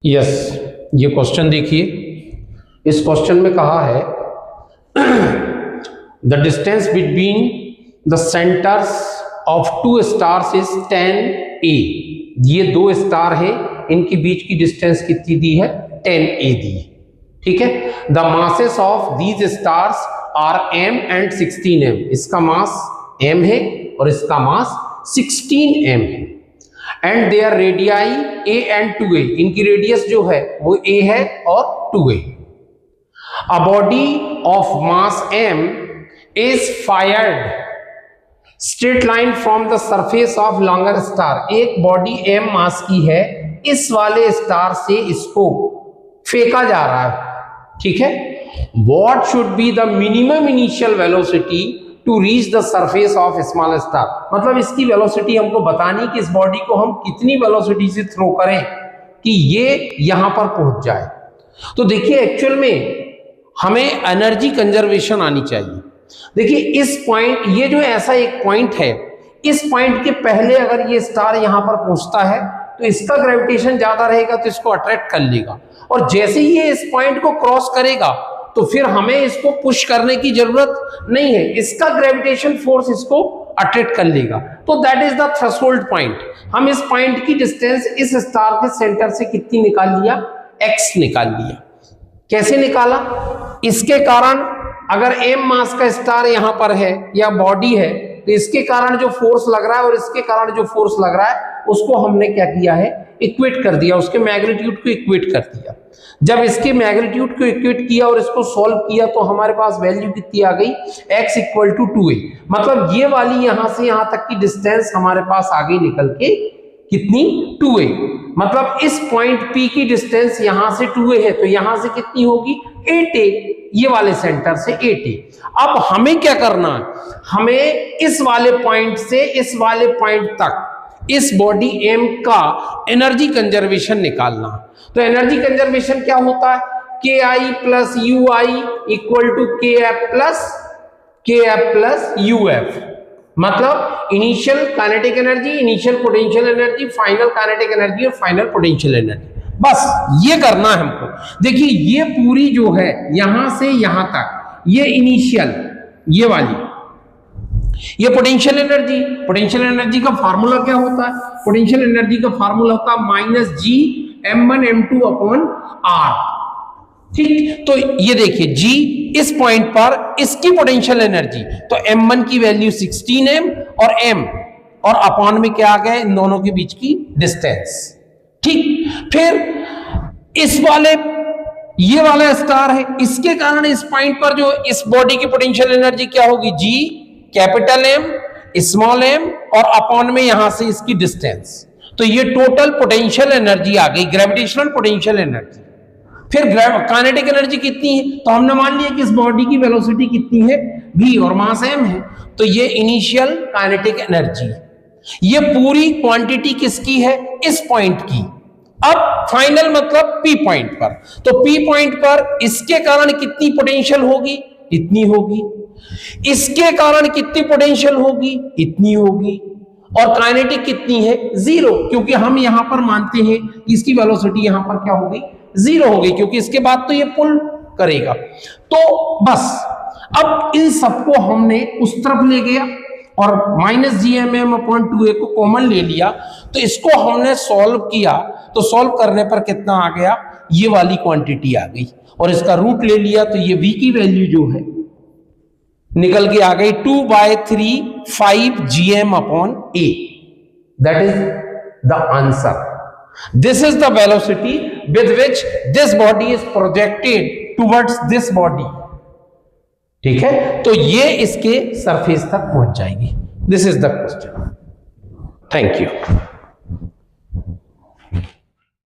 Yes, ये question देखिए। इस क्वेश्चन में कहा है the distance between the centres of two stars is 10a। ये दो स्टार है, इनके बीच की डिस्टेंस कितनी दी है? 10a दी है। ठीक है। The masses of these stars are m and 16m। इसका मास m है और इसका मास 16m है। And there radii a and 2a। इनकी रेडियस जो है वो a है और 2a। A body of mass m is fired straight line from the surface of longer star. एक बॉडी m मास की है, इस वाले स्टार से इसको फेंका जा रहा है। ठीक है। What should be the minimum initial velocity to reach the surface of small star. मतलब इसकी वेलोसिटी हमको बतानी कि इस बॉडी को हम कितनी वेलोसिटी से थ्रो करें कि ये यहां पर पहुंच जाए। तो देखिए एक्चुअल में हमें एनर्जी कंजर्वेशन आनी चाहिए। देखिए इस पॉइंट, ये जो ऐसा एक पॉइंट है, इस पॉइंट के पहले अगर ये स्टार यहां पर पहुंचता है तो इसका ग्रेविटेशन ज्यादा रहेगा तो इसको अट्रैक्ट कर लेगा, और जैसे ही ये इस पॉइंट को क्रॉस करेगा तो फिर हमें इसको पुश करने की जरूरत नहीं है, इसका ग्रेविटेशन फोर्स इसको अट्रैक्ट कर लेगा। तो that is the threshold point. हम इस पॉइंट की डिस्टेंस इस स्टार के सेंटर से कितनी निकाल लिया? x निकाल लिया। कैसे निकाला? इसके कारण अगर m मास का स्टार यहां पर है या बॉडी है तो इसके कारण जो फोर्स लग रहा है और इसके कारण जो फोर्स लग रहा है उसको हमने क्या किया है? इक्वेट कर दिया, उसके मैग्नीट्यूड को इक्वेट कर दिया। जब इसके मैग्नीट्यूड को इक्वेट किया और इसको सॉल्व किया तो हमारे पास वैल्यू कितनी आ गई? x equal to 2a। मतलब ये वाली यहां से यहां तक की डिस्टेंस हमारे पास आ गई निकल के कितनी? 2a। मतलब इस पॉइंट P की डिस्टेंस यहां से 2a है तो यहां से कितनी होगी? 8a। ये वाले सेंटर से 8a। अब हमें क्या करना है? हमें इस वाले पॉइंट से इस वाले पॉइंट तक इस बॉडी m का एनर्जी कंजर्वेशन निकालना। तो एनर्जी कंजर्वेशन क्या होता है? ki plus ui equal to kf plus uf। मतलब initial kinetic energy, initial potential energy, final kinetic energy और फाइनल पोटेंशियल एनर्जी। बस ये करना है हमको। देखिए ये पूरी जो है यहां से यहां तक, ये इनिशियल, ये वाली, ये पोटेंशियल एनर्जी। पोटेंशियल एनर्जी का फार्मूला क्या होता है? पोटेंशियल एनर्जी का फार्मूला होता है माइनस जी m1 m2 अपॉन r। ठीक। तो ये देखिए g इस पॉइंट पर इसकी पोटेंशियल एनर्जी, तो m1 की वैल्यू 16m और m और अपॉन में क्या आ गया? इन दोनों के बीच की डिस्टेंस। ठीक। फिर इस वाले, ये वाला स्टार है, इसके कारण इस पॉइंट पर जो इस बॉडी की पोटेंशियल एनर्जी क्या होगी? g capital M small m और अपॉन में यहां से इसकी डिस्टेंस। तो ये टोटल पोटेंशियल एनर्जी आ गई, ग्रेविटेशनल पोटेंशियल एनर्जी। फिर काइनेटिक एनर्जी कितनी है? तो हमने मान लिया कि इस बॉडी की वेलोसिटी कितनी है? v और मास m है। तो ये इनिशियल काइनेटिक एनर्जी। ये पूरी क्वांटिटी किसकी है? इस पॉइंट की। अब फाइनल मतलब P पॉइंट पर, तो P पॉइंट पर इसके कारण कितनी पोटेंशियल होगी? इतनी होगी। इसके कारण कितनी पोटेंशियल होगी? इतनी होगी। और काइनेटिक कितनी है? 0, क्योंकि हम यहां पर मानते हैं कि इसकी वेलोसिटी यहां पर क्या होगी? 0 होगी, क्योंकि इसके बाद तो ये पुल करेगा। तो बस अब इन सबको हमने उस तरफ ले गया और माइनस gmm अपॉन 2a को कॉमन ले लिया, तो इसको हमने सॉल्व किया। तो सॉल्व करने पर कितना आ गया? ये वाली क्वांटिटी आ गई, और इसका रूट ले लिया तो ये v की वैल्यू जो है निकल के आ गई 2/3 gm upon a। That is the answer. This is the velocity with which this body is projected towards this body. ठीक है। तो ये इसके सरफेस तक पहुंच जाएगी। This is the question. Thank you.